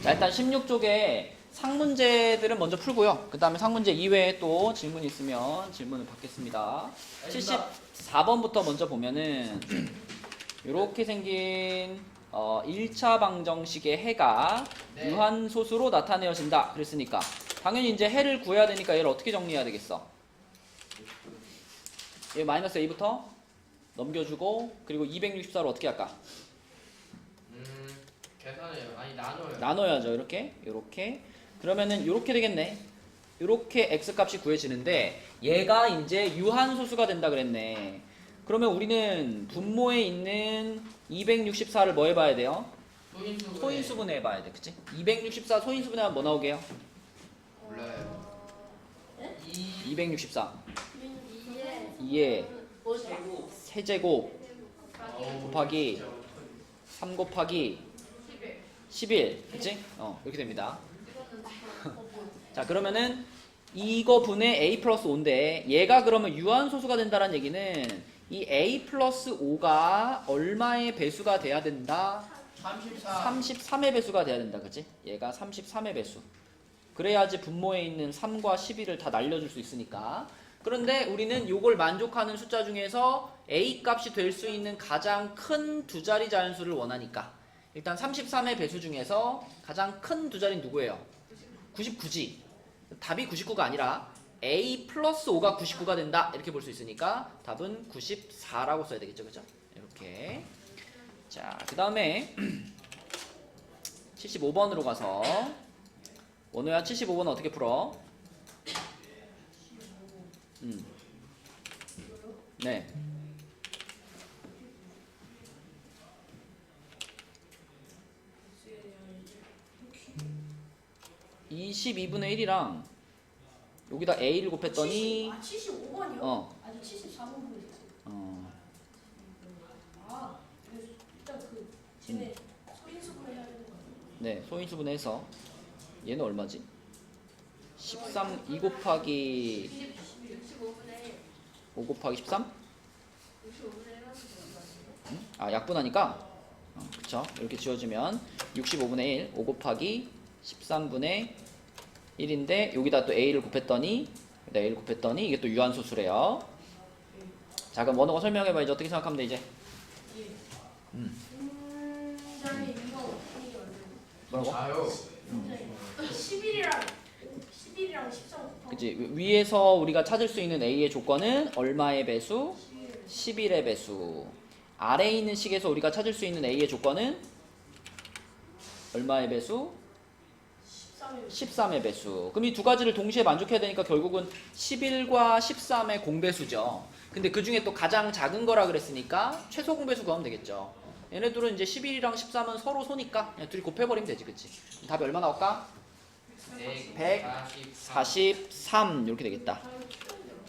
자, 일단 16쪽에 상문제들은 먼저 풀고요. 그 다음에 상문제 이외에 또 질문이 있으면 질문을 받겠습니다. 74번부터 먼저 보면은 이렇게 생긴 1차 방정식의 해가 네. 유한소수로 나타내어진다. 그랬으니까 당연히 이제 해를 구해야 되니까 얘를 어떻게 정리해야 되겠어? 얘 마이너스 a부터 넘겨주고 그리고 264로 어떻게 할까? 계산해요. 아니 나눠요. 나눠야죠. 이렇게 그러면은 이렇게 되겠네. 이렇게 x 값이 구해지는데 얘가 이제 유한소수가 된다 그랬네. 그러면 우리는 분모에 있는 264를 뭐 해봐야 돼요? 소인수분해 해봐야 돼. 그치? 264 소인수분해하면 뭐 나오게요? 몰라요. 264 2에 세제곱 곱하기 3 곱하기 11 그치? 이렇게 됩니다. 자 그러면은 이거 분의 a 플러스 5인데 얘가 그러면 유한소수가 된다는 얘기는 이 a 플러스 5가 얼마의 배수가 돼야 된다? 33의 배수가 돼야 된다. 그치? 얘가 33의 배수. 그래야지 분모에 있는 3과 11을 다 날려줄 수 있으니까. 그런데 우리는 이걸 만족하는 숫자 중에서 a 값이 될 수 있는 가장 큰 두 자리 자연수를 원하니까 일단 33의 배수 중에서 가장 큰 두 자리는 누구예요? 99지. 답이 99가 아니라 a 플러스 5가 99가 된다 이렇게 볼 수 있으니까 답은 94라고 써야 되겠죠. 그죠? 이렇게. 자, 그 다음에 75번으로 가서 원호야 75번 어떻게 풀어? 네. (22분의 1이랑) 여기다 a를 곱했더니 75번이요? 어. 아니 74번 보냈어요. 일단 그 쟤네 소인수분해 해야 되는 거 아니에요? 네, 소인수분해해서 얘는 얼마지? 13 2 곱하기 65분에 5 곱하기 13? 65분에 해가지고 아, 약분하니까 그쵸? 이렇게 지워주면 65분의 1 5 곱하기 13분의 1인데 여기다 또 a를 곱했더니 이게 또 유한소수래요. 자, 그럼 원호가 설명해봐. 이제 어떻게 생각하면 돼 이제? 저희 이거 어떻게 뭐라고? 자요. 11이랑 13 곱하고 그치? 위에서 우리가 찾을 수 있는 a의 조건은 얼마의 배수? 11의 배수. 아래에 있는 식에서 우리가 찾을 수 있는 a의 조건은 얼마의 배수? 13의 배수. 그럼 이 두 가지를 동시에 만족해야 되니까 결국은 11과 13의 공배수죠. 근데 그 중에 또 가장 작은 거라 그랬으니까 최소 공배수 구하면 되겠죠. 얘네들은 이제 11이랑 13은 서로 소니까 그냥 둘이 곱해버리면 되지. 그치? 답이 얼마 나올까? 143 이렇게 되겠다.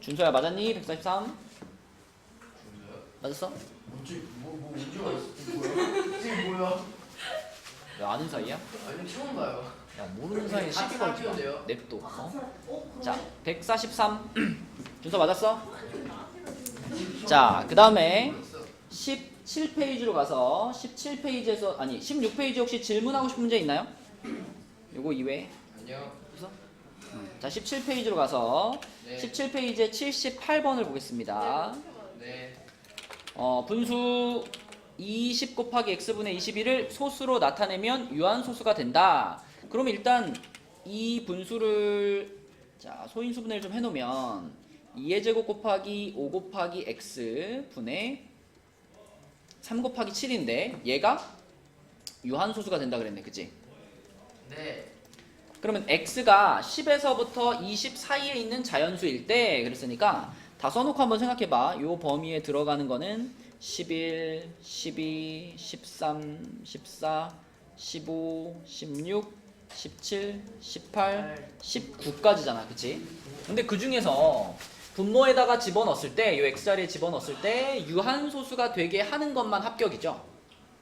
준서야 맞았니? 143 맞았어? 문제가 있어? 뭐야? 이게 뭐야? 왜 아는 사이야? 아니 처음 봐요. 야 모르는 사이에 시비 걸지 마. 돼요? 냅둬. 자 143 준서 맞았어? 자 그 다음에 17페이지로 가서 17페이지에서 아니 16페이지 혹시 질문하고 싶은 문제 있나요? 요거 이외에 아니요. 없어? 자 17페이지로 가서 네. 17페이지에 78번을 보겠습니다. 네. 분수 20 곱하기 x분의 21을 소수로 나타내면 유한소수가 된다. 그럼 일단 이 분수를 자 소인수분해를 좀 해놓으면 2의 제곱 곱하기 5 곱하기 x 분의 3 곱하기 7인데 얘가 유한소수가 된다 그랬네. 그치? 네. 그러면 x가 10에서부터 20 사이에 있는 자연수일 때 그랬으니까 다 써놓고 한번 생각해봐. 요 범위에 들어가는 거는 11, 12, 13, 14, 15, 16, 17, 18, 19까지잖아. 그치? 근데 그 중에서 분모에다가 집어넣었을 때, 요 x자리에 집어넣었을 때 유한소수가 되게 하는 것만 합격이죠.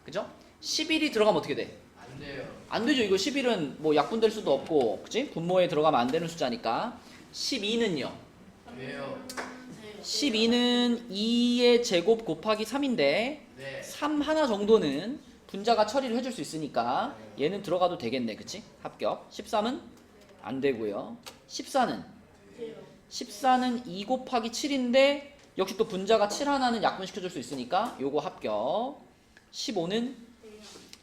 그죠? 11이 들어가면 어떻게 돼? 안 돼요. 안 되죠. 이거 11은 뭐 약분될 수도 없고, 그치? 분모에 들어가면 안 되는 숫자니까. 12는요. 왜요? 12는 2의 제곱 곱하기 3인데 네. 3 하나 정도는 분자가 처리를 해줄 수 있으니까 얘는 들어가도 되겠네. 그치? 합격. 13은 안 되고요. 14는 2 곱하기 7인데 역시 또 분자가 7 하나는 약분시켜줄 수 있으니까 요거 합격. 15는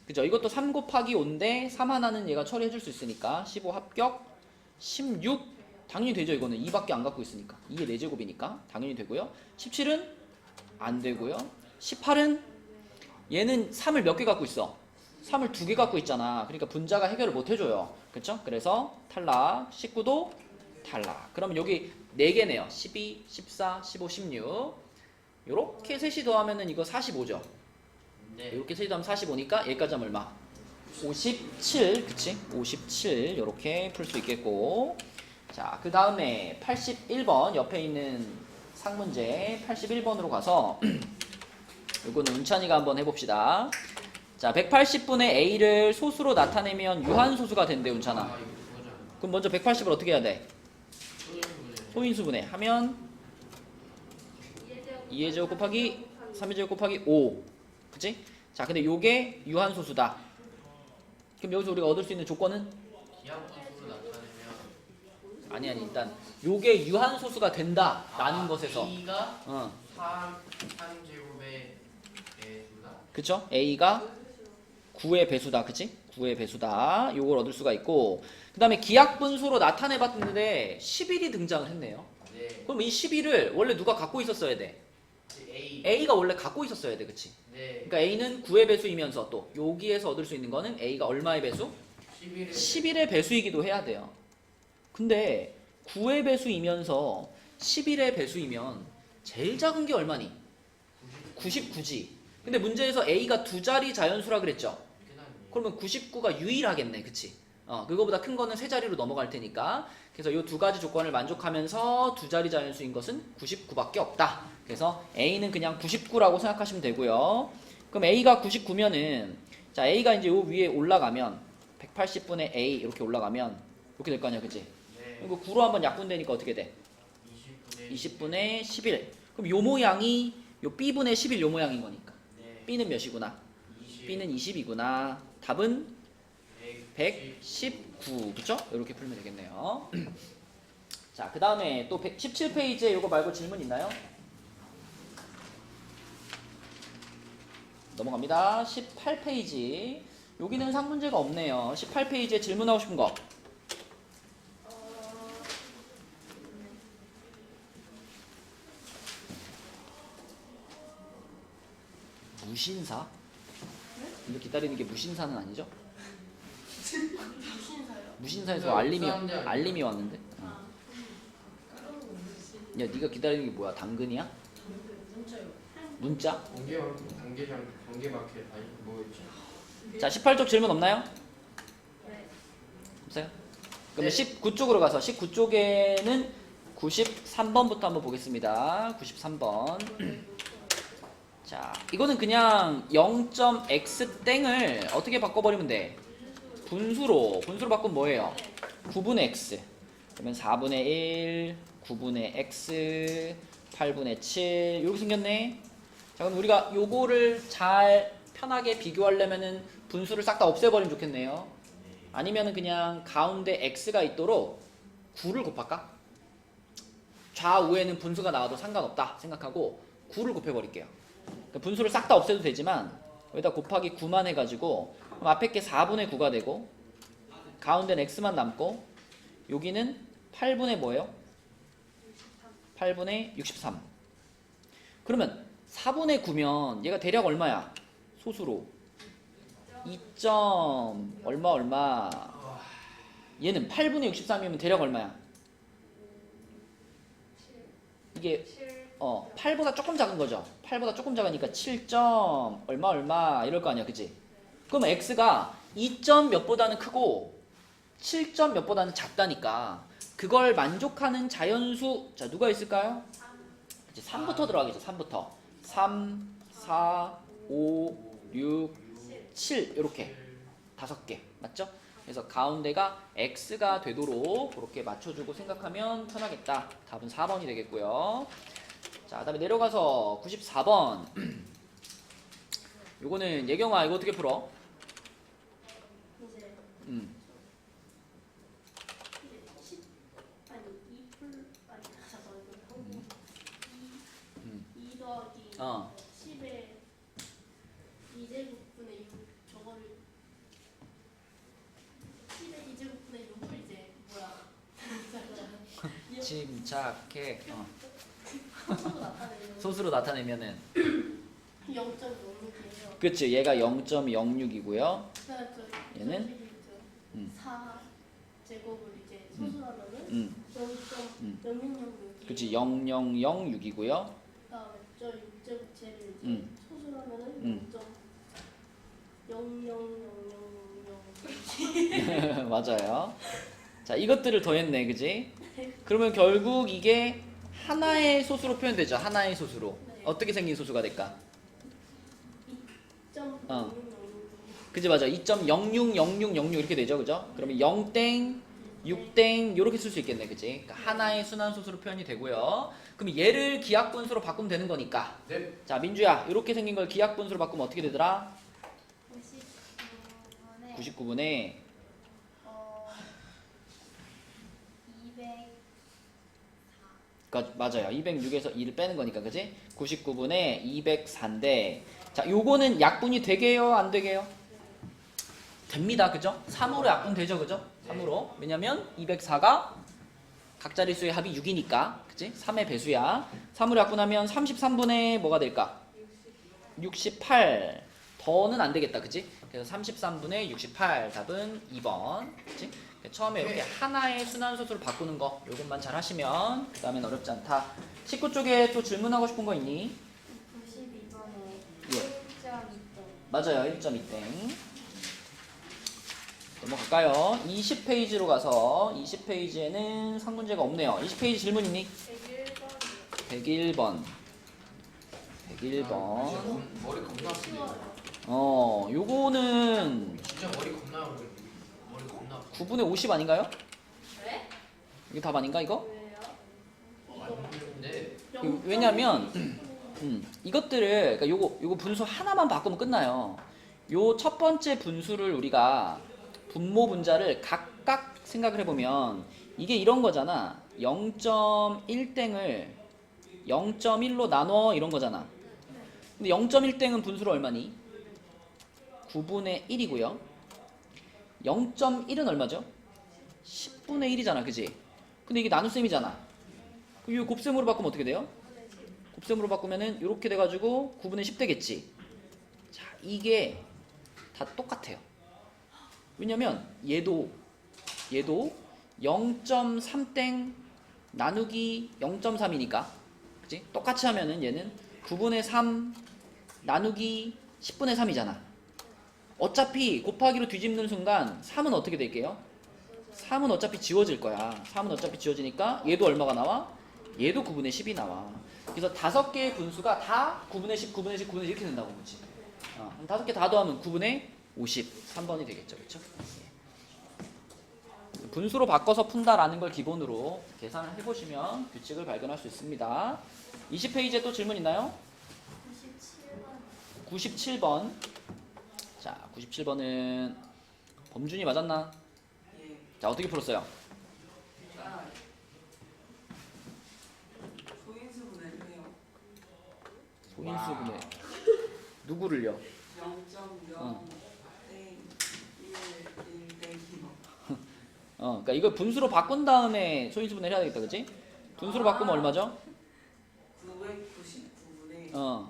그죠? 이것도 3 곱하기 5인데 3 하나는 얘가 처리해줄 수 있으니까 15 합격. 16 당연히 되죠. 이거는 2밖에 안 갖고 있으니까 2의 4제곱이니까 당연히 되고요. 17은 안 되고요. 18은 얘는 3을 몇 개 갖고 있어? 3을 2개 갖고 있잖아. 그러니까 분자가 해결을 못 해줘요. 그렇죠? 그래서 탈락. 19도 탈락. 그러면 여기 4개네요. 12, 14, 15, 16 요렇게 셋이 더하면은 이거 45죠. 네. 이렇게 셋이 더하면 45니까 얘까지 하면 얼마? 57. 그치? 57 요렇게 풀 수 있겠고. 자, 그 다음에 81번 옆에 있는 상문제 81번으로 가서 요거는 운찬이가 한번 해봅시다. 자, 180분의 A를 소수로 나타내면 유한소수가 된대, 운찬아. 이거 그거잖아. 그럼 먼저 180을 어떻게 해야 돼? 소인수분해. 소인수분해 하면 2의 제곱 곱하기 3의 제곱 곱하기 5. 그치? 자, 근데 요게 유한소수다. 그럼 여기서 우리가 얻을 수 있는 조건은? 기하분수로 나타내면 아니 일단 요게 유한소수가 된다 라는 것에서 A가 어 3제곱의 배수다. 그쵸? A가 9의 배수다. 그치? 9의 배수다. 요걸 얻을 수가 있고, 그 다음에 기하분수로 나타내봤는데 11이 등장을 했네요. 네. 그럼 이 11을 원래 누가 갖고 있었어야 돼? A. A가 원래 갖고 있었어야 돼. 그치? 네. 그러니까 A는 9의 배수이면서 또 여기에서 얻을 수 있는 거는 A가 얼마의 배수? 11의 11의 배수이기도 해야 돼요. 근데 9의 배수이면서 11의 배수이면 제일 작은 게 얼마니? 99지. 근데 문제에서 A가 두 자리 자연수라 그랬죠? 그러면 99가 유일하겠네. 그치? 그거보다 큰 거는 세 자리로 넘어갈 테니까. 그래서 이 두 가지 조건을 만족하면서 두 자리 자연수인 것은 99밖에 없다. 그래서 A는 그냥 99라고 생각하시면 되고요. 그럼 A가 99면은, 자, A가 이제 요 위에 올라가면 180분의 A 이렇게 올라가면 이렇게 될 거 아니야. 그치? 네. 이거 9로 한번 약분되니까 어떻게 돼? 20분의 11. 그럼 요 모양이 요 B분의 11 요 모양인 거니까. 네. B는 몇이구나? 20. B는 20이구나. 답은 110. 119. 그쵸? 이렇게 풀면 되겠네요. 자, 그 다음에 또 17페이지에 이거 말고 질문 있나요? 넘어갑니다. 18페이지. 여기는 상문제가 없네요. 18페이지에 질문하고 싶은 거. 무신사? 이거 기다리는 게 무신사는 아니죠? 무신사요? 무신사에서 알림이 왔는데. 야, 네가 기다리는 게 뭐야? 당근이야? 문자요. 문자? 단계장 단계마켓 아니 뭐였지? 자, 18쪽 질문 없나요? 네. 없어요? 그러면 네. 19쪽으로 가서 19쪽에는 93번부터 한번 보겠습니다. 93번. 자, 이거는 그냥 0.x 땡을 어떻게 바꿔버리면 돼? 분수로 바꾸면 뭐예요? 9분의 x. 그러면 4분의 1, 9분의 x, 8분의 7 이렇게 생겼네. 자, 그럼 우리가 요거를 잘 편하게 비교하려면은 분수를 싹 다 없애버리면 좋겠네요. 아니면은 그냥 가운데 x가 있도록 9를 곱할까? 좌우에는 분수가 나와도 상관없다 생각하고 9를 곱해버릴게요. 그러니까 분수를 싹 다 없애도 되지만 여기다 곱하기 9만 해가지고 그럼 앞에 게 4분의 9가 되고 가운데는 x만 남고 여기는 8분의 뭐예요? 8분의 63. 그러면 4분의 9면 얘가 대략 얼마야? 소수로 2점 얼마 얘는 8분의 63이면 대략 얼마야? 이게 8보다 조금 작은 거죠. 8보다 조금 작으니까 7점 얼마 이럴 거 아니야. 그치? 그럼 x가 2점 몇보다는 크고 7점 몇보다는 작다니까 그걸 만족하는 자연수 자 누가 있을까요? 이제 3부터 들어가겠죠. 3부터 3, 4, 5, 6, 7 이렇게 5개 맞죠? 그래서 가운데가 x가 되도록 그렇게 맞춰주고 생각하면 편하겠다. 답은 4번이 되겠고요. 자, 다음에 내려가서 94번 요거는 예경아 이거 어떻게 풀어? 이제 음. 이제 10 아니 2풀 아니 잠깐만 이거 한국 2 더하기 어. 10의 2제곱분의 6 저거를 10의 2제곱분의 6을 이제 뭐야 침착해. 소수로 나타내면 소수로 나타내면은 0.06이에요. 그치 얘가 0.06이고요. 얘는? 4 제곱을 이제 소수하면은 0.0006이 그치 0006이고요. 그다음에 저 6제곱체를 이제 음. 소수하면은 0.000000 맞아요. 자 이것들을 더했네 그지? 그러면 결국 이게 하나의 소수로 표현되죠. 하나의 소수로. 네. 어떻게 생긴 소수가 될까? 2.0006 그지 맞아. 2.060606 이렇게 되죠. 그죠? 그러면 0땡 6땡 요렇게 쓸 수 있겠네. 그지? 그러니까 하나의 순환 소수로 표현이 되고요. 그럼 얘를 기하분수로 바꾸면 되는 거니까. 네. 자 민주야 이렇게 생긴 걸 기하분수로 바꾸면 어떻게 되더라? 99분의 200 그러니까 맞아요. 206에서 2를 빼는 거니까 그지? 99분의 204인데 자 요거는 약분이 되게요? 안 되게요? 됩니다. 그죠? 3으로 약분 되죠. 그죠? 3으로. 왜냐면 204가 각 자릿수의 합이 6이니까 그치? 3의 배수야. 3으로 약분하면 33분의 뭐가 될까? 68. 더는 안 되겠다. 그치? 그래서 33분의 68 답은 2번. 그치? 처음에 이렇게 하나의 순환소수를 바꾸는 거 요것만 잘 하시면 그 다음엔 어렵지 않다. 19쪽에 또 질문하고 싶은 거 있니? 92번에 예. 1.2점 맞아요. 1.2땡. 넘어갈까요? 20페이지로 가서 20페이지에는 상문제가 없네요. 20페이지 질문 있니? 101번이요. 101번. 101번. 머리 겁나 아프네. 요거는 진짜 머리 겁나 아프네. 머리 겁나 아프. 9분의 50 아닌가요? 네? 이게 답 아닌가 이거? 왜요? 맞는데 왜냐면 이것들을 그러니까 요거 분수 하나만 바꾸면 끝나요. 요 첫 번째 분수를 우리가 분모 분자를 각각 생각을 해보면 이게 이런 거잖아. 0.1땡을 0.1로 나눠 이런 거잖아. 근데 0.1땡은 분수로 얼마니? 9분의 1이고요. 0.1은 얼마죠? 10분의 1이잖아. 그지? 근데 이게 나눗셈이잖아. 이 곱셈으로 바꾸면 어떻게 돼요? 곱셈으로 바꾸면은 이렇게 돼가지고 9분의 10 되겠지. 자, 이게 다 똑같아요. 왜냐면 얘도 0.3땡 나누기 0.3이니까 그치? 똑같이 하면은 얘는 9분의 3 나누기 10분의 3이잖아. 어차피 곱하기로 뒤집는 순간 3은 어떻게 될게요? 3은 어차피 지워질 거야. 3은 어차피 지워지니까 얘도 얼마가 나와? 얘도 9분의 10이 나와. 그래서 5개의 분수가 다 9분의 10, 9분의 10, 9분의 10 이렇게 된다고 그치? 5개 다 더하면 9분의 50, 3번이 되겠죠. 그쵸? 분수로 바꿔서 푼다라는 걸 기본으로 계산을 해보시면 규칙을 발견할 수 있습니다. 20페이지에 또 질문 있나요? 97번 97번. 자, 97번은 범준이 맞았나? 자, 어떻게 풀었어요? 소인수분해를 해요. 소인수분해. 누구를요? 0.0 그러니까 이걸 분수로 바꾼 다음에 소인수분해를 해야 되겠다, 그치? 분수로 바꾸면 얼마죠? 999분의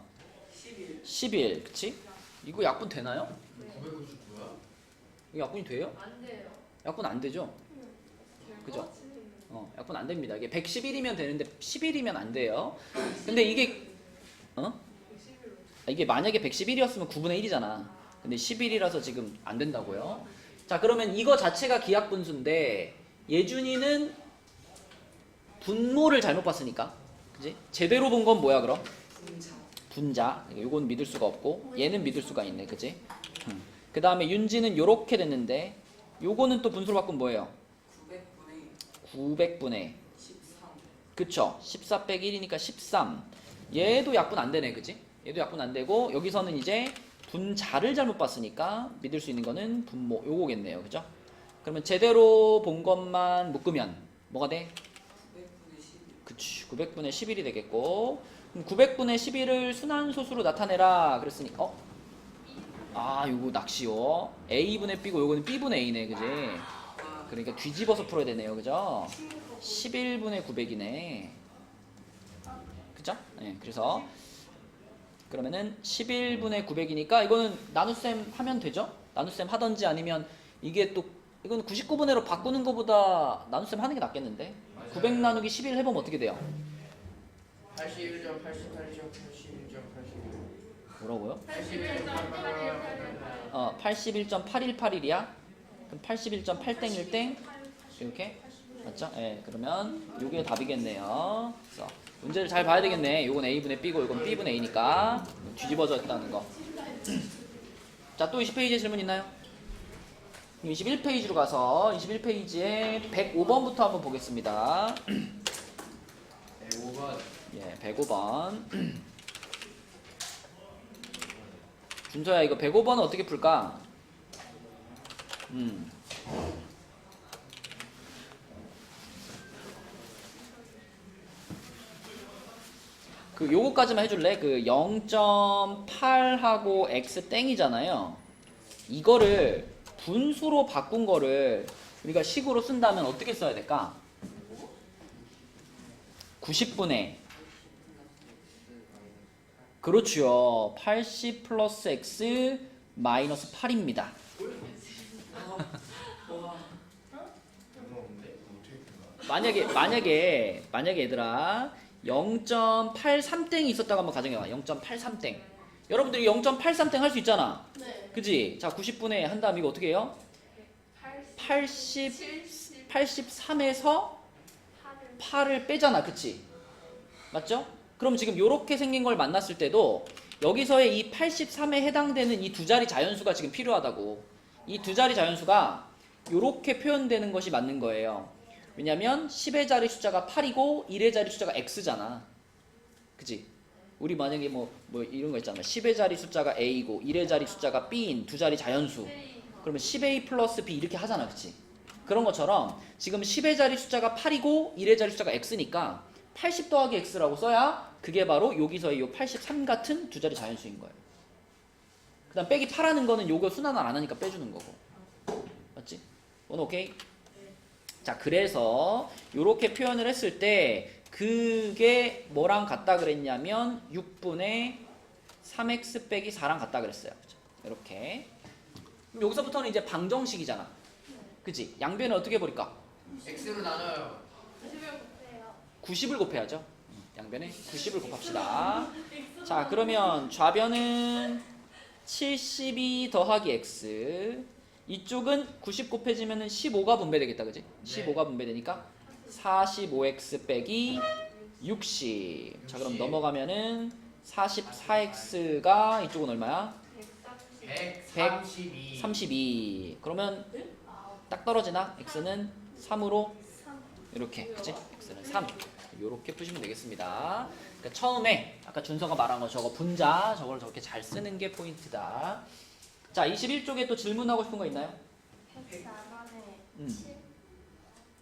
11. 11, 그치? 이거 약분 되나요? 999야? 이거 약분이 돼요? 안 돼요. 약분 안 되죠? 그죠? 약분 안 됩니다. 이게 111이면 되는데 11이면 안 돼요. 근데 이게 이게 만약에 111이었으면 9분의 1이잖아. 근데 11이라서 지금 안 된다고요. 자, 그러면 이거 자체가 기하분수인데 예준이는 분모를 잘못 봤으니까. 그지? 제대로 본 건 뭐야, 그럼? 분자. 이건 믿을 수가 없고 얘는 믿을 수가 있네. 그지? 그다음에 윤지는 요렇게 됐는데 요거는 또 분수로 바꾸면 뭐예요? 900분의 13. 그쵸? 14 빼기 1이니까 13. 얘도 약분 안 되네. 그치? 얘도 약분 안 되고 여기서는 이제 분자를 잘못 봤으니까 믿을 수 있는 거는 분모 요거겠네요. 그죠? 그러면 제대로 본 것만 묶으면 뭐가 돼? 900분의 11. 그치, 900분의 11이 되겠고, 그럼 900분의 11을 순환소수로 나타내라 그랬으니까 요거 낚시요. A분의 B고 요거는 B분의 A네. 그지? 와. 그러니까 뒤집어서 풀어야 되네요. 그죠? 11분의 900이네. 그죠? 네, 그래서 그러면은 11분의 900이니까 이거는 나눗셈 하면 되죠? 나눗셈 하던지 아니면 이게 또 이건 99분의로 바꾸는 것보다 나눗셈 하는 게 낫겠는데? 900 나누기 11 해보면 어떻게 돼요? 81.88.81.81. 뭐라고요? 81.88. 81.818이야? 그럼 81.8땡1땡 이렇게? 맞죠? 예, 그러면 이게 답이겠네요. 그래서 문제를 잘 봐야 되겠네. 요건 A분의 B고 요건 B분의 A니까 뒤집어졌다는 거. 자, 또 20페이지에 질문 있나요? 21페이지로 가서 21페이지에 105번부터 한번 보겠습니다. 105번. 예, 105번. 준서야, 이거 105번은 어떻게 풀까? 그 요거까지만 해줄래? 그 0.8하고 x 땡이잖아요. 이거를 분수로 바꾼 거를 우리가 식으로 쓴다면 어떻게 써야 될까? 90분의 그렇죠. 80 플러스 x 마이너스 8입니다. 와. 어려운데? 어떻게 풀까? 만약에 얘들아 0.83땡이 있었다고 한번 가정해봐. 0.83땡. 여러분들이 0.83땡 할 수 있잖아. 네. 그지? 자, 90분의 한 다음 이거 어떻게 해요? 83에서 8을 빼잖아. 그치? 맞죠? 그럼 지금 요렇게 생긴 걸 만났을 때도 여기서의 이 83에 해당되는 이 두 자리 자연수가 지금 필요하다고. 이 두 자리 자연수가 요렇게 표현되는 것이 맞는 거예요. 왜냐면 10의 자리 숫자가 8이고 1의 자리 숫자가 x잖아. 그치? 우리 만약에 뭐 이런 거 있잖아. 10의 자리 숫자가 a이고 1의 자리 숫자가 b인 두 자리 자연수. 그러면 10a 플러스 b 이렇게 하잖아. 그치? 그런 것처럼 지금 10의 자리 숫자가 8이고 1의 자리 숫자가 x니까 80 더하기 x라고 써야 그게 바로 여기서의 요 83 같은 두 자리 자연수인 거예요. 그 다음 빼기 8하는 거는 요거 순환을 안 하니까 빼주는 거고. 맞지? 오늘 오케이? 자, 그래서 요렇게 표현을 했을 때 그게 뭐랑 같다 그랬냐면 6분의 3x 빼기 4랑 같다 그랬어요. 그죠? 이렇게. 그럼 여기서부터는 이제 방정식이잖아. 그치? 양변을 어떻게 버릴까? X로 나눠요. 90을 곱해야죠. 양변에 90을 곱합시다. 자, 그러면 좌변은 72 더하기 x. 이쪽은 90 곱해지면 15가 분배되겠다. 그지? 15가 분배되니까 45x 빼기 60. 자, 그럼 넘어가면은 44x가 이쪽은 얼마야? 132. 32. 그러면 딱 떨어지나? x는 3으로 이렇게. 그치? x는 3. 이렇게 푸시면 되겠습니다. 그러니까 처음에 아까 준서가 말한 거 저거 분자 저걸 저렇게 잘 쓰는 게 포인트다. 자, 21쪽에 또 질문하고 싶은 거 있나요?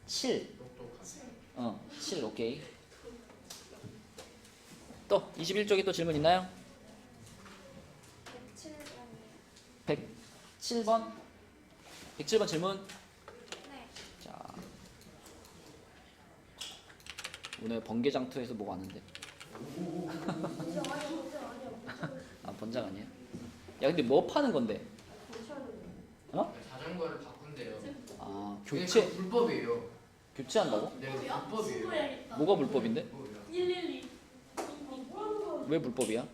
7. 똑똑하네. 7 오케이. 또 21쪽에 또 질문 있나요? 107번. 107번 질문. 자, 오늘 번개장터에서 뭐 왔는데? 아, 번장 아니야? 야, 근데 뭐 파는 건데? 어? 자전거를 바꾼대요. 아, 그게 교체 불법이에요. 교체한다고? 네, 불법이에요. 뭐가 불법인데? 뭐예요? 112. 왜 불법이야?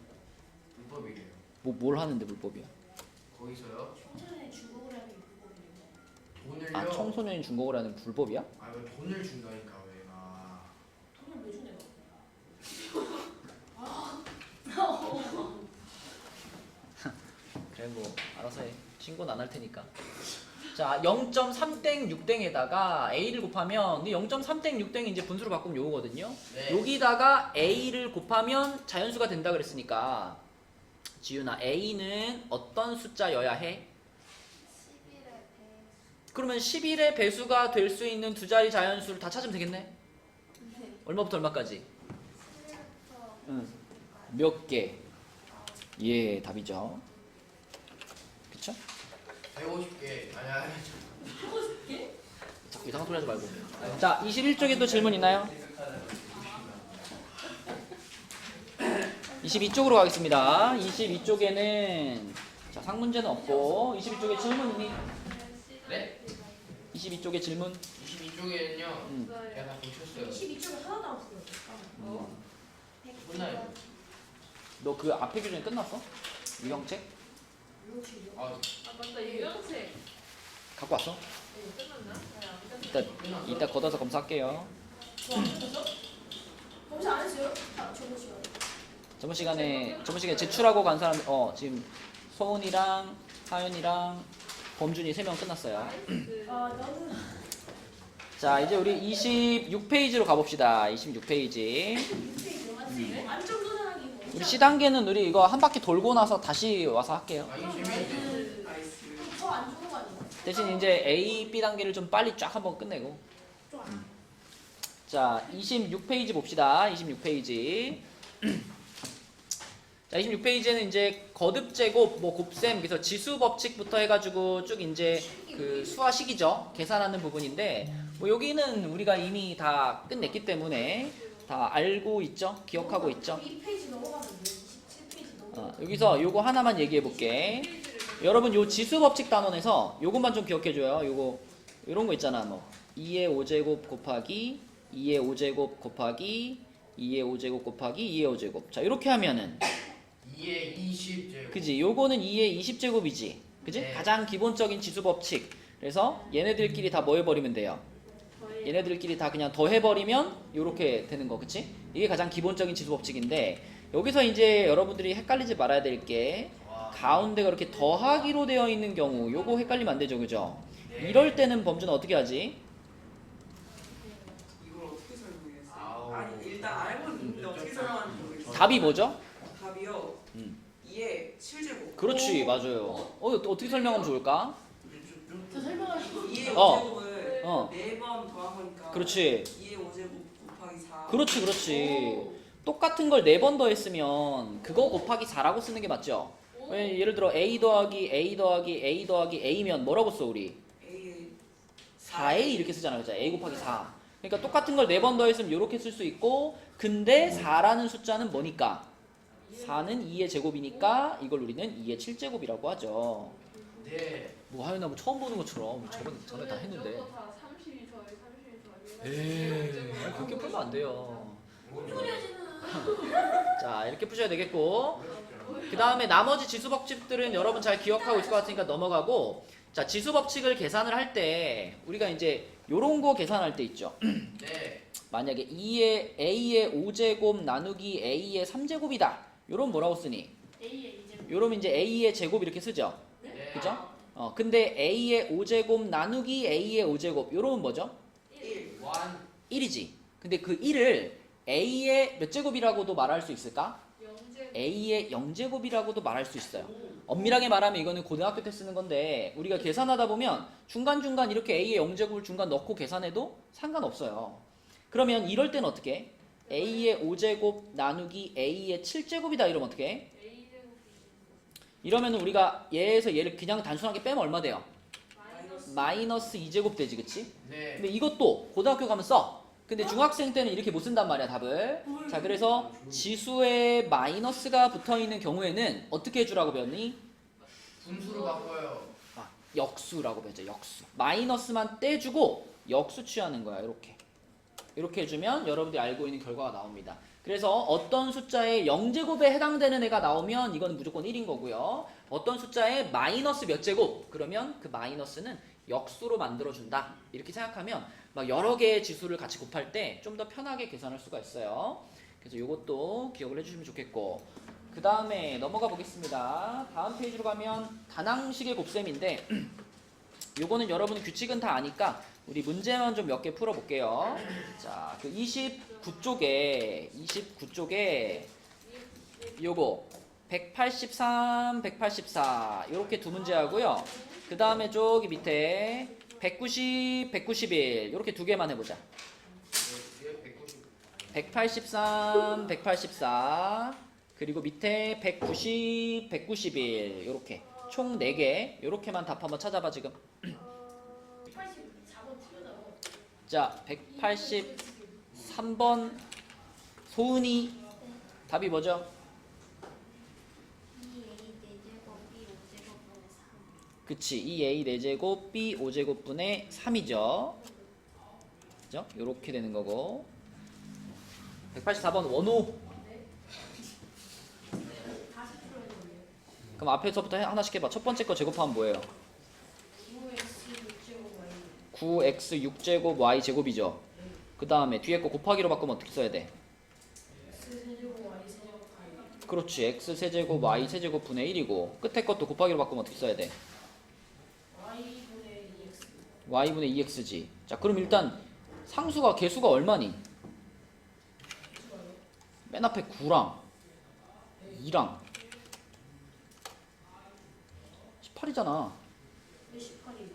불법이래요. 뭘 하는데 불법이야? 거기서요? 청소년이 중국을 하는 게 불법이에요. 돈을요? 아, 청소년이 중국어를 하는 불법이야? 아, 왜 돈을 준다니까 왜? 아. 돈을 왜 주네? 그래, 뭐 알아서 해. 신고는 안 할 테니까. 자, 0.3땡 6땡에다가 a를 곱하면, 근데 0.3땡 6땡이 이제 분수로 바꾸면 요거거든요. 네. 여기다가 a를 곱하면 자연수가 된다 그랬으니까 지윤아, A는 어떤 숫자여야 해? 11의 배. 그러면 11의 배수가 될 수 있는 두 자리 자연수를 다 찾으면 되겠네? 네. 얼마부터 얼마까지? 11부터 응. 몇 개? 예, 답이죠. 그쵸? 150개. 아니야. 자꾸 이상한 소리 하지 말고. 자, 21쪽에 또 질문 있나요? 22쪽으로 가겠습니다. 22쪽에는 자, 상문제는 없고 22쪽에 질문 있니? 네? 22쪽에 질문? 22쪽에는요. 제가 다 고쳤어요. 22쪽에 하나도 없어요. 끝나요. 너 그 앞에 교정이 끝났어? 유형책? 아, 맞다, 유형책. 갖고 왔어? 네, 끝났나? 네, 안 끝났나? 이따 걷어서 검사할게요. 검사 안 했어요? 저번 시간에. 저번 시간에 제출하고 간 사람 지금 소은이랑 하연이랑 범준이 3명 끝났어요. 나이스. 나는 자, 이제 우리 26페이지로 가봅시다. 26페이지. 완전 도전하기 뭐. 우리 C단계는 우리 이거 한 바퀴 돌고 나서 다시 와서 할게요. 아, 이거 재밌는데. 나이스. 더안 좋은 거 아니에요? 대신 이제 A, B 단계를 좀 빨리 쫙 한번 끝내고. 좋아. 자, 26페이지 봅시다. 26페이지. 자, 26페이지에는 이제 거듭제곱, 뭐 곱셈, 그래서 지수 법칙부터 해가지고 쭉 이제 그 수화식이죠. 계산하는 부분인데, 뭐 여기는 우리가 이미 다 끝냈기 때문에 다 알고 있죠. 기억하고 있죠. 2페이지 넘어가면 돼요. 27페이지 넘어가면. 여기서 요거 하나만 얘기해 볼게. 여러분 요 지수 법칙 단원에서 요것만 좀 기억해 줘요. 요거 요런 거 있잖아. 뭐 2의 5제곱 곱하기 2의 5제곱 곱하기 2의 5제곱 곱하기 2의 5제곱. 자, 이렇게 하면은 2에 20제곱. 그지? 요거는 2의 20제곱이지. 그지? 네. 가장 기본적인 지수 법칙. 그래서 얘네들끼리 다 뭐 해버리면 돼요? 얘네들끼리 다 그냥 더해버리면 요렇게 되는 거, 그치? 이게 가장 기본적인 지수 법칙인데, 여기서 이제 여러분들이 헷갈리지 말아야 될 게 가운데가 이렇게 더하기로 되어 있는 경우 요거 헷갈리면 안 되죠, 그죠? 네. 이럴 때는 범주는 어떻게 하지? 이걸 어떻게 설명했어요? 아우. 아니 일단 알고 있는데 어떻게 설명하는지 모르겠어요. 답이 뭐죠? 답이요. 음. 2에 7제곱. 그렇지, 맞아요. 어떻게 설명하면 좋을까? 저 설명하시고. 2의 어. 5제곱을 어. 4번 더한 거니까. 그렇지. 2의 5제곱 곱하기 4. 그렇지. 똑같은 걸 4번 더했으면 그거 곱하기 4라고 쓰는 게 맞죠? 왜 예를 들어 A 더하기 A 더하기 A 더하기 A면 뭐라고 써 우리? A의 4A 이렇게 쓰잖아요. 그죠? A 곱하기 4. 그러니까 똑같은 걸 4번 더했으면 이렇게 쓸 수 있고, 근데 4라는 숫자는 뭐니까? 4는 2의 제곱이니까 이걸 우리는 2의 7제곱이라고 하죠. 네. 뭐 하연아 뭐 처음 보는 것처럼 전에 다 했는데. 저거 다 30이 더해 30이 더해. 그렇게 풀면 안 돼요. 소리하지는. 자, 이렇게 푸셔야 되겠고, 그 다음에 나머지 지수 법칙들은 여러분 잘 기억하고 있을 것 같으니까 넘어가고, 자, 지수 법칙을 계산을 할 때 우리가 이제 요런 거 계산할 때 있죠. 네. 만약에 A의 5제곱 나누기 A의 3제곱이다. 요런 뭐라고 쓰니? A의 이제. 요러면 이제 A의 제곱 이렇게 쓰죠. 네. 그죠? 근데 A의 5제곱 나누기 A의 5제곱 요러면 뭐죠? 1. 1이지. 근데 그 1을 A의 몇 제곱이라고도 말할 수 있을까? 영제. A의 0제곱이라고도 말할 수 있어요. 엄밀하게 말하면 이거는 고등학교 때 쓰는 건데, 우리가 계산하다 보면 중간중간 이렇게 A의 0제곱을 중간 넣고 계산해도 상관없어요. 그러면 이럴 때는 어떻게 해? A의 5제곱 나누기 A의 7제곱이다 이러면 어떻게 해? A 제곱. 이러면 우리가 얘에서 얘를 그냥 단순하게 빼면 얼마 돼요? 마이너스. 마이너스 2제곱 되지, 그치? 네. 근데 이것도 고등학교 가면 써. 근데 중학생 때는 이렇게 못 쓴단 말이야, 답을. 자, 그래서 지수에 마이너스가 붙어있는 경우에는 어떻게 해주라고 배웠니? 분수로 바꿔요. 역수라고 배웠죠, 역수. 마이너스만 떼주고 역수 취하는 거야, 이렇게. 이렇게 해주면 여러분들이 알고 있는 결과가 나옵니다. 그래서 어떤 숫자에 0제곱에 해당되는 애가 나오면 이건 무조건 1인 거고요. 어떤 숫자에 마이너스 몇 제곱? 그러면 그 마이너스는 역수로 만들어준다. 이렇게 생각하면 막 여러 개의 지수를 같이 곱할 때 좀 더 편하게 계산할 수가 있어요. 그래서 이것도 기억을 해주시면 좋겠고, 그 다음에 넘어가 보겠습니다. 다음 페이지로 가면 다낭식의 곱셈인데 요거는 여러분 규칙은 다 아니까 우리 문제만 좀 몇 개 풀어볼게요. 자, 그 29쪽에 요거 183, 184 이렇게 두 문제 하고요. 그 다음에 저기 밑에 190, 191 이렇게 두 개만 해보자. 183, 184 그리고 밑에 190, 191 이렇게 총 4개 이렇게만 답 한번 찾아봐 지금. 84번 틀려다고. 자 183번 소은이 답이 뭐죠? 2A 4제곱 B 5제곱분의 3. 그치 2a 4제곱 b 5제곱분의 3이죠. 그죠? 요렇게 되는 거고 184번 원호. 다시 풀어야 되네요. 그럼 앞에서부터 하나씩 해봐. 첫 번째 거 제곱하면 뭐예요? 9X 6제곱 Y 9x 6제곱 y 제곱이죠. 그 다음에 뒤에 거 곱하기로 바꾸면 어떻게 써야 돼? X 세제곱 Y 세제곱 Y 그렇지 x 세제곱 y 세제곱 분의 1이고 끝에 것도 곱하기로 바꾸면 어떻게 써야 돼? Y분의 2X y분의 2x지. 자 그럼 일단 상수가 개수가 얼마니? 맨 앞에 9랑 2랑 18이잖아. 왜 18이에요?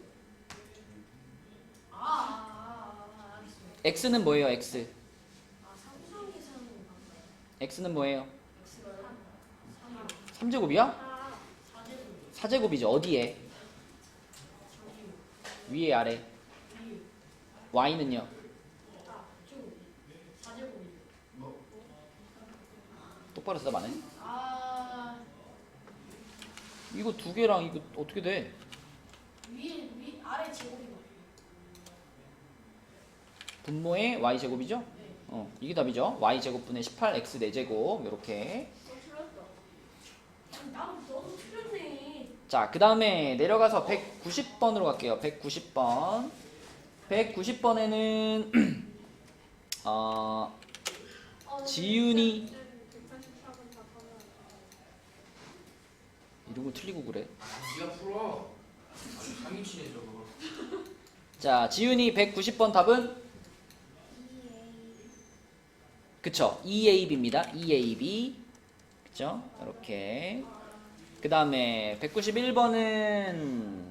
알겠어요. x는 뭐예요? x 상수항 계산은 맞나요? x는 뭐예요? X가요? 3제곱이야? 4제곱 4제곱이죠. 어디에? 저기요 위에 아래. 위요 y는요? 쭉 4제곱이요. 똑바로 대답 안 해? 아 이거 두 개랑 이거 어떻게 돼? 위 아래 제곱이 맞아요. 분모의 y제곱이죠? 이게 답이죠. y제곱분의 18x 4제곱 요렇게. 아니 너도 틀렸네. 자, 그 다음에 내려가서 190번으로 갈게요. 190번. 190번에는 지윤이 184번 답하면 이런 거 틀리고 그래. 네가 풀어. 아주 상위치네 저거. 자, 지윤이 190번 답은 2A 그쵸? 2AB입니다. 2AB. 그쵸? 이렇게. 그 다음에 191번은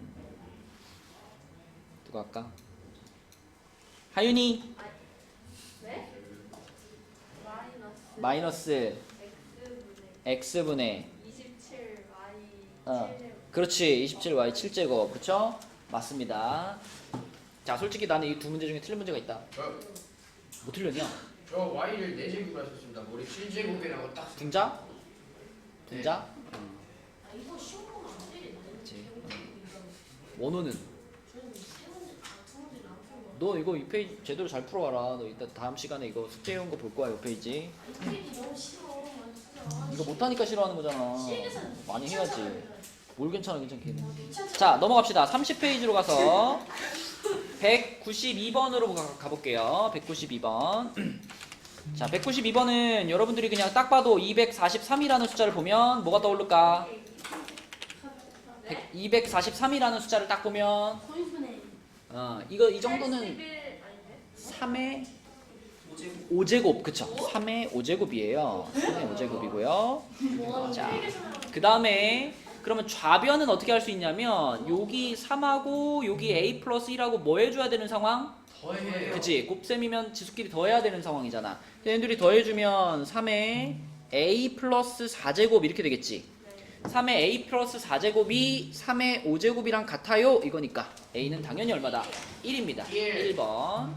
누가 할까? 하윤이 네? 마이너스 마이너스 X분의 X분의 27Y 7제곱 그렇지 27y 7제곱 그쵸? 맞습니다. 자 솔직히 나는 이 두 문제 중에 틀린 문제가 있다. 뭐 틀렸냐? 저 y를 4제곱으로 하셨습니다. 머리 7제곱이라고 딱. 등자? 등자? 아 이거 쉬운 거면 안 되겠네. 그치. 원호는? 저는 세 문제 두 문제 안 풀고. 너 이거 이 페이지 제대로 잘 풀어와라. 너 이따 다음 시간에 이거 숙제해온 거 볼 거야 이 페이지. 페이지 너무 싫어. 진짜. 이거 못하니까 싫어하는 거잖아. 시계산 많이 해야지. 뭘 괜찮아 괜찮게. 괜찮잖아. 자 넘어갑시다. 30페이지로 가서 192번으로 가볼게요. 192번. 자 192번은 여러분들이 그냥 딱 봐도 243이라는 숫자를 보면 뭐가 떠오를까? 243이라는 숫자를 딱 보면 코인분의 이거 이 정도는 81 아닌데? 3의 5제곱 그쵸? 3의 5제곱이에요. 3의 5제곱이고요. 자, 그 다음에 그러면 좌변은 어떻게 할 수 있냐면 여기 3하고 여기 a 플러스 1하고 뭐 해줘야 되는 상황? 더해요. 그치? 곱셈이면 지수끼리 더해야 되는 상황이잖아. 얘네들이 더해주면 3의 a 플러스 4제곱 이렇게 되겠지? 3의 a 플러스 4제곱이 3의 5제곱이랑 같아요? 이거니까 a는 당연히 얼마다? 1입니다. 1번.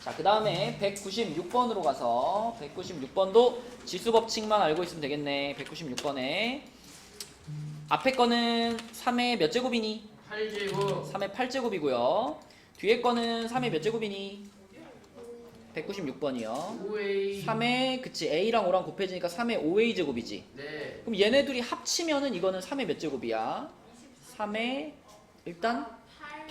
자, 그 다음에 196번으로 가서 196번도 지수 법칙만 알고 있으면 되겠네. 196번에 앞에 거는 3의 몇 제곱이니? 8제곱. 3의 8제곱이고요. 뒤에 거는 3의 몇 제곱이니? 196번이요. 5a. 3의 그치 a랑 5랑 곱해지니까 3의 5a 제곱이지. 네. 그럼 얘네들이 합치면은 이거는 3의 몇 제곱이야? 3의 일단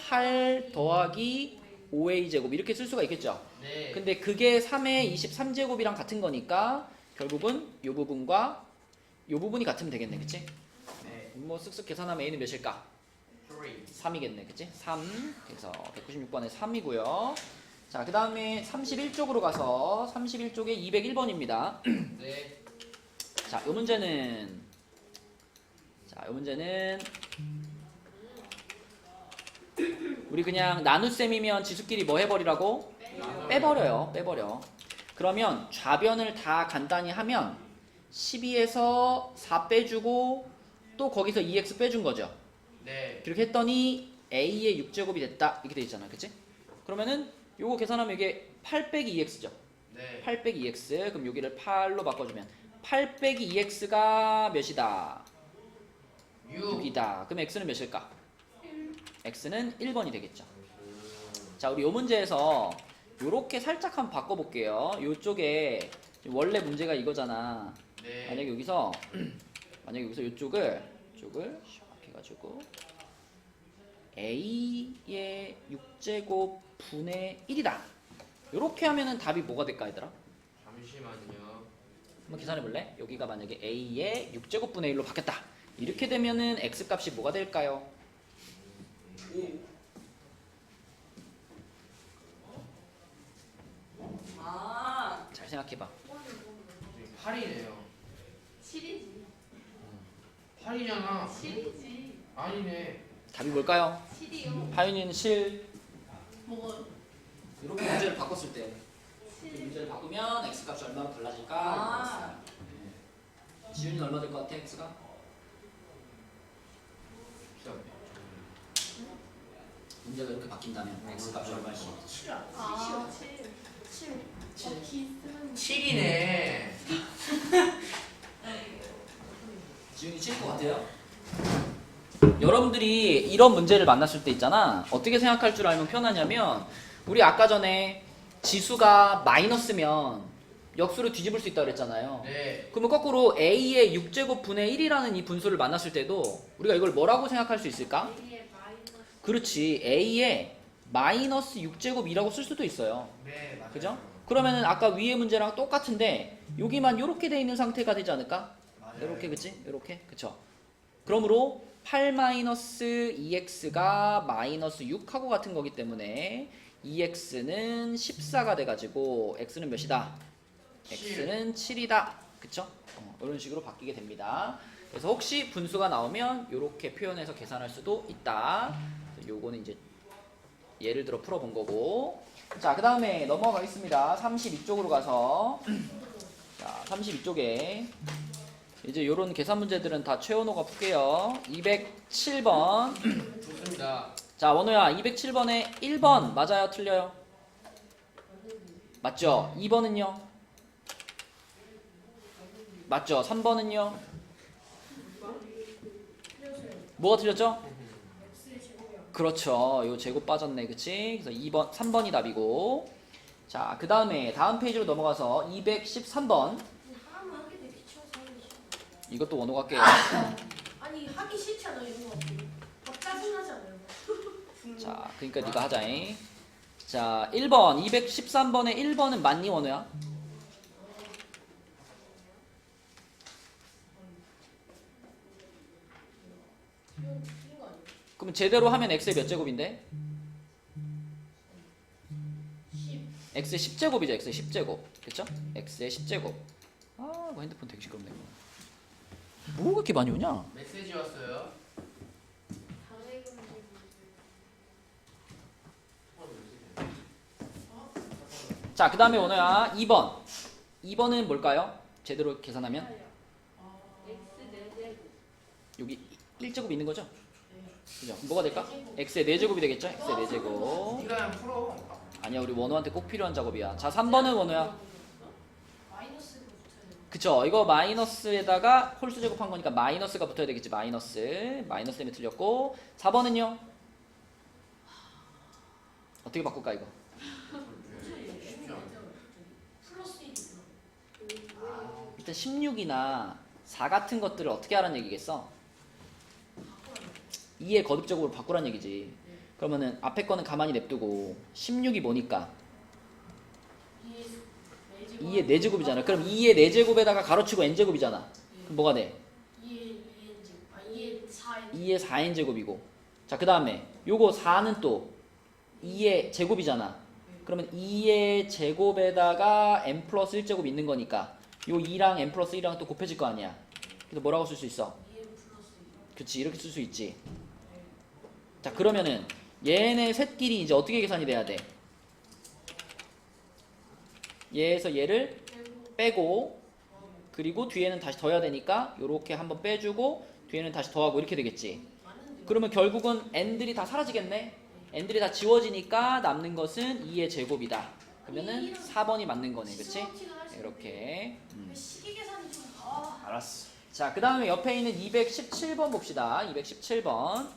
8 더하기 5a 제곱 이렇게 쓸 수가 있겠죠. 네. 근데 그게 3의 23제곱이랑 같은 거니까 결국은 이 부분과 이 부분이 같으면 되겠네. 그치? 네. 뭐 쓱쓱 계산하면 a는 몇일까? 3이겠네. 그치? 3. 그래서 196번에 3이고요. 자, 그 다음에 31쪽으로 가서 31쪽에 201번입니다. 네. 자, 요 문제는 우리 그냥 나눗셈이면 지수끼리 뭐 해버리라고? 빼버려. 그러면 좌변을 다 간단히 하면 12에서 4 빼주고 또 거기서 2x 빼준 거죠. 네. 그렇게 했더니 a의 6제곱이 됐다 이렇게 돼 있잖아, 그치? 그러면은 요거 계산하면 이게 8 빼기 2x죠. 네. 8 빼기 2x. 그럼 여기를 8로 바꿔주면 8 빼기 2x가 몇이다? 6이다. 그럼 x는 몇일까? x는 1번이 되겠죠. 자, 우리 요 문제에서 요렇게 살짝 한번 바꿔볼게요. 요쪽에 원래 문제가 이거잖아. 네. 만약에 여기서 요쪽을 이렇게 해가지고 a의 6제곱 분의 1이다. 요렇게 하면은 답이 뭐가 될까, 얘들아? 잠시만요. 한번 계산해볼래? 여기가 만약에 a의 6제곱 분의 1로 바뀌었다. 이렇게 되면은 x 값이 뭐가 될까요? 5. 아, 잘 생각해봐. 8이네요. 7이지. 8이잖아. 7이지. 아니네. 답이 뭘까요? 7이요. 하윤이는 실. 뭐가? 이렇게 문제를 바꿨을 때 이 7. 문제를 바꾸면 x 값이 얼마나 달라질까? 아. 지윤이는 얼마 될 것 같아, x가? 문제가 이렇게 바뀐다면 x 값이 얼마일까? 7. 아, 7. 7. 7. 기스는 7이네. 지윤이 7일 것 같아요? 여러분들이 이런 문제를 만났을 때 있잖아. 어떻게 생각할 줄 알면 편하냐면 우리 아까 전에 지수가 마이너스면 역수로 뒤집을 수 있다고 그랬잖아요. 네. 그러면 거꾸로 a의 6제곱 분의 1이라는 이 분수를 만났을 때도 우리가 이걸 뭐라고 생각할 수 있을까? A의 마이너스. 그렇지. a의 마이너스 6제곱이라고 쓸 수도 있어요. 네, 맞아요. 그죠? 그러면은 아까 위의 문제랑 똑같은데 여기만 이렇게 돼 있는 상태가 되지 않을까? 맞아요. 이렇게, 그치? 이렇게, 그쵸? 그러므로 8-2x가 마이너스 6하고 같은 거기 때문에 2x는 14가 돼가지고 x는 몇이다? x는 7이다. 그쵸? 이런 식으로 바뀌게 됩니다. 그래서 혹시 분수가 나오면 이렇게 표현해서 계산할 수도 있다. 요거는 이제 예를 들어 풀어본 거고. 자, 그 다음에 넘어가겠습니다. 32쪽으로 가서 자, 32쪽에 이제 요런 계산 문제들은 다 최원호가 풀게요. 207번. 좋습니다. 자, 원호야, 207번에 1번 맞아요? 틀려요? 맞죠? 2번은요? 맞죠? 3번은요? 뭐가 틀렸죠? 그렇죠. 요 제곱 빠졌네. 그치? 그래서 2번, 3번이 답이고. 자, 그 다음에 다음 페이지로 넘어가서 213번. 하나만 하게 되게 귀찮아서 하기 싫어. 이것도 원호가 할게요. 아니 하기 싫잖아 이런 거. 막 짜증나잖아요. 자, 그러니까 네가 하자잉. 자, 1번, 213번에 1번은 맞니, 원호야? 틀린 거 아니야? 그럼 제대로 하면 x의 몇 제곱인데? 10. x의 10제곱이죠. x의 10제곱. 그쵸? x의 10제곱. 아, 이거 핸드폰 되게 시끄럽네. 뭐가 그렇게 많이 오냐? 메시지 왔어요. 자, 그 다음에 원호야, 2번. 2번은 뭘까요? 제대로 계산하면? X 4제곱. 여기 1제곱 있는 거죠? 그죠? 그럼 뭐가 될까? x의 4제곱이 되겠죠? x의 4제곱. 네가 그냥 풀어. 아니야, 우리 원호한테 꼭 필요한 작업이야. 자, 3번은 원호야. 마이너스가 붙어야 돼. 그쵸? 이거 마이너스에다가 홀수 제곱한 거니까 마이너스가 붙어야 되겠지. 마이너스. 마이너스 때문에 틀렸고. 4번은요? 어떻게 바꿀까, 이거? 플러스 1이구나. 일단 16이나 4 같은 것들을 어떻게 하라는 얘기겠어? 2의 거듭적으로 바꾸란 얘기지. 그러면은 앞에 거는 가만히 냅두고 16이 뭐니까? 2의 4제곱이잖아. 그럼 2의 4제곱에다가 가로치고 n제곱이잖아. 그럼 뭐가 돼? 2의 2n제곱. 아 2의 4n. 2의 4n제곱이고. 자, 그 다음에 요거 4는 또 2의 제곱이잖아. 그러면 2의 제곱에다가 n 플러스 1제곱 있는 거니까 요 2랑 n 플러스 1이랑 또 곱해질 거 아니야. 그래서 뭐라고 쓸 수 있어? 그치, 이렇게 쓸 수 있지. 자, 그러면은 얘네 셋끼리 이제 어떻게 계산이 돼야 돼? 얘에서 얘를 빼고, 그리고 뒤에는 다시 더해야 되니까 요렇게 한번 빼주고 뒤에는 다시 더하고 이렇게 되겠지. 그러면 결국은 n들이 다 사라지겠네. n들이 다 지워지니까 남는 것은 2의 제곱이다. 그러면은 4번이 맞는 거네. 그치? 이렇게. 시계 계산이 좀 알았어. 자, 그 다음에 옆에 있는 217번 봅시다. 217번.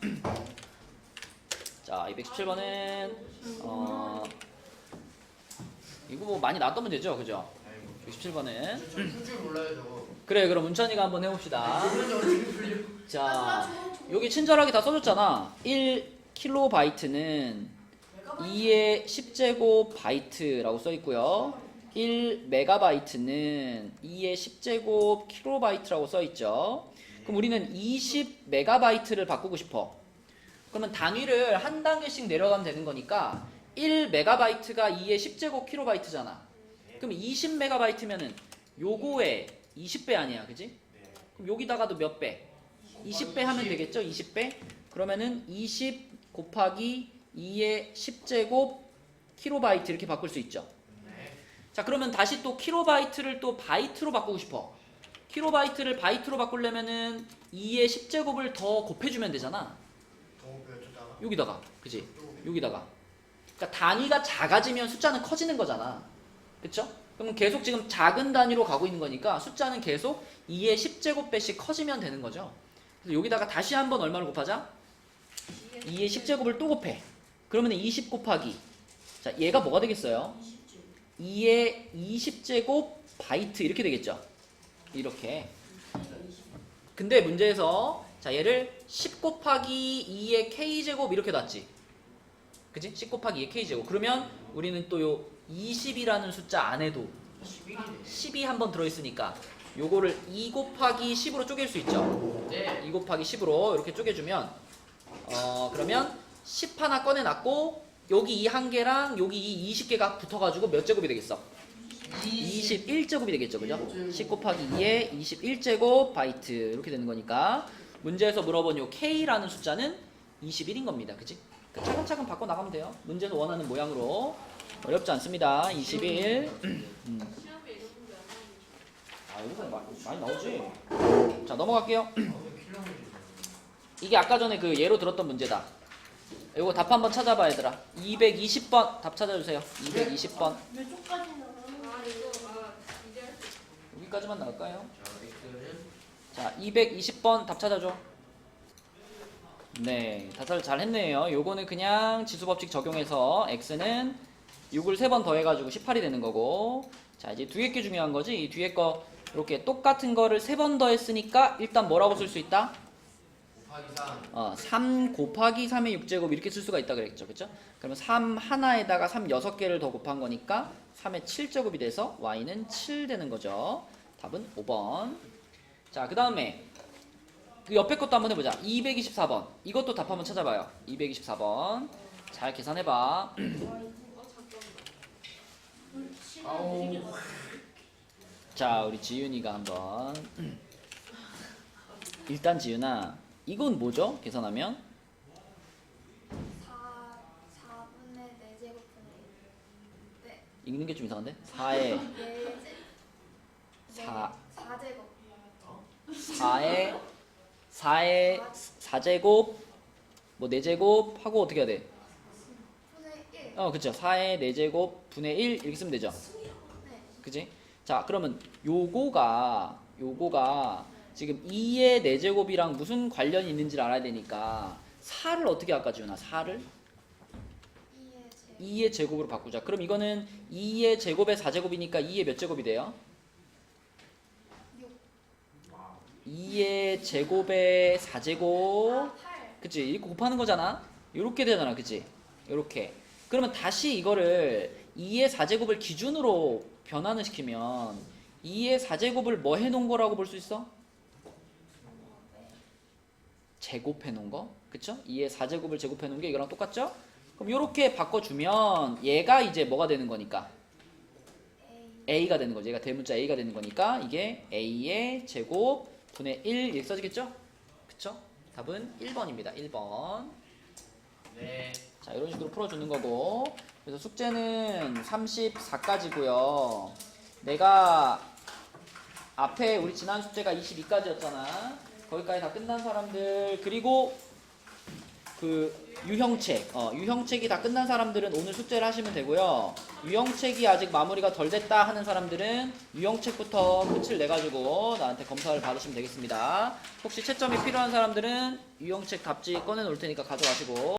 자, 217번은 이거 뭐 많이 나왔던 문제죠, 그죠? 217번은 저풀줄 몰라요 저거. 그래, 그럼 문천이가 한번 해봅시다. 그런데 어떻게 풀려? 자, 여기 친절하게 다 써줬잖아. 1kB는 2의 10제곱 바이트라고 써있고요. 1MB는 2의 10제곱 킬로바이트라고 써있죠. 그럼 우리는 20MB를 바꾸고 싶어. 그러면 단위를 한 단계씩 내려가면 되는 거니까 1MB가 2의 10제곱 킬로바이트잖아. 그럼 20MB면은 요거의 20배 아니야, 그지? 그럼 여기다가도 몇 배? 20배 하면 되겠죠? 20배? 그러면은 20 곱하기 2의 10제곱 킬로바이트 이렇게 바꿀 수 있죠. 자, 그러면 다시 또 킬로바이트를 또 바이트로 바꾸고 싶어. 킬로바이트를 바이트로 바꾸려면은 2의 10제곱을 더 곱해주면 되잖아. 여기다가, 그지? 여기다가. 그러니까 단위가 작아지면 숫자는 커지는 거잖아. 그쵸? 그러면 계속 지금 작은 단위로 가고 있는 거니까 숫자는 계속 2의 10제곱배씩 커지면 되는 거죠. 그래서 여기다가 다시 한번 얼마를 곱하자? 2의 10제곱을 또 곱해. 그러면 20 곱하기. 자, 얘가 뭐가 되겠어요? 2의 20제곱 바이트 이렇게 되겠죠. 이렇게. 근데 문제에서 자, 얘를 10 곱하기 2의 k제곱 이렇게 놨지. 그치? 10 곱하기 2의 k제곱. 그러면 우리는 또 요 20이라는 숫자 안에도 10이 한번 들어있으니까 요거를 2 곱하기 10으로 쪼갤 수 있죠. 네. 2 곱하기 10으로 이렇게 쪼개주면 그러면 10 하나 꺼내놨고 여기 이 한 개랑 여기 이 20개가 붙어가지고 몇 제곱이 되겠어? 21제곱이 되겠죠, 그죠? 10 곱하기 2에 21제곱 바이트 이렇게 되는 거니까 문제에서 물어본 요 k라는 숫자는 21인 겁니다, 그치? 그러니까 차근차근 바꿔 나가면 돼요. 문제에서 원하는 모양으로. 어렵지 않습니다. 21. 시험에 이런 문제 안 나오죠. 아, 여기서 많이 나오지. 자, 넘어갈게요. 이게 아까 전에 그 예로 들었던 문제다. 이거 답 한번 찾아봐, 얘들아. 220번 답 찾아주세요. 220번. 몇 쪽까지 나가는 아 이거 이제 할 수 있어. 여기까지만 나올까요? 자, 자, X는 220번 답 찾아줘. 네, 다들 잘 했네요. 요거는 그냥 지수법칙 적용해서 x는 6을 3번 더해가지고 18이 되는 거고. 자, 이제 뒤에 게 중요한 거지. 이 뒤에 거 이렇게 똑같은 거를 3번 더했으니까 일단 뭐라고 쓸 수 있다? 곱하기 3. 3 곱하기 3의 6제곱 이렇게 쓸 수가 있다 그랬죠. 그쵸? 그러면 3 하나에다가 3 6개를 더 곱한 거니까 3의 7제곱이 돼서 y는 7 되는 거죠. 답은 5번. 자, 그 다음에 그 옆에 것도 한번 해보자. 224번. 이것도 답 한번 찾아봐요. 224번. 잘 계산해봐. 아우. 자, 우리 지윤이가 한번. 일단 지윤아, 이건 뭐죠? 계산하면? 4분의 4제곱분의 네. 읽는 게 좀 이상한데? 4의 4 4제곱 4의 4제곱 뭐 4제곱 하고 어떻게 해야 돼? 분의 1 그쵸. 4의 4제곱 분의 1 이렇게 쓰면 되죠. 네. 그치? 자, 그러면 요거가 지금 2의 4제곱이랑 무슨 관련이 있는지를 알아야 되니까 4를 어떻게 할까, 지훈아? 4를 2의 제곱으로 바꾸자. 그럼 이거는 2의 제곱의 4제곱이니까 2의 몇 제곱이 돼요? 2의 제곱의 4제곱. 8 그치? 이렇게 곱하는 거잖아. 요렇게 되잖아. 그치? 요렇게. 그러면 다시 이거를 2의 4제곱을 기준으로 변환을 시키면 2의 4제곱을 뭐 해놓은 거라고 볼 수 있어? 제곱해 놓은 거. 그쵸? 2의 4제곱을 제곱해 놓은 게 이거랑 똑같죠? 그럼 요렇게 바꿔주면 얘가 이제 뭐가 되는 거니까? A a가 되는 거죠. 얘가 대문자 a가 되는 거니까 이게 a의 제곱 분의 1 이렇게 써지겠죠? 그쵸? 답은 1번입니다. 1번. 네. 자, 이런 식으로 풀어주는 거고. 그래서 숙제는 34까지고요. 내가 앞에 우리 지난 숙제가 22까지였잖아. 거기까지 다 끝난 사람들, 그리고 그 유형책이 다 끝난 사람들은 오늘 숙제를 하시면 되고요. 유형책이 아직 마무리가 덜 됐다 하는 사람들은 유형책부터 끝을 내가지고 나한테 검사를 받으시면 되겠습니다. 혹시 채점이 필요한 사람들은 유형책 답지 꺼내 놓을 테니까 가져가시고.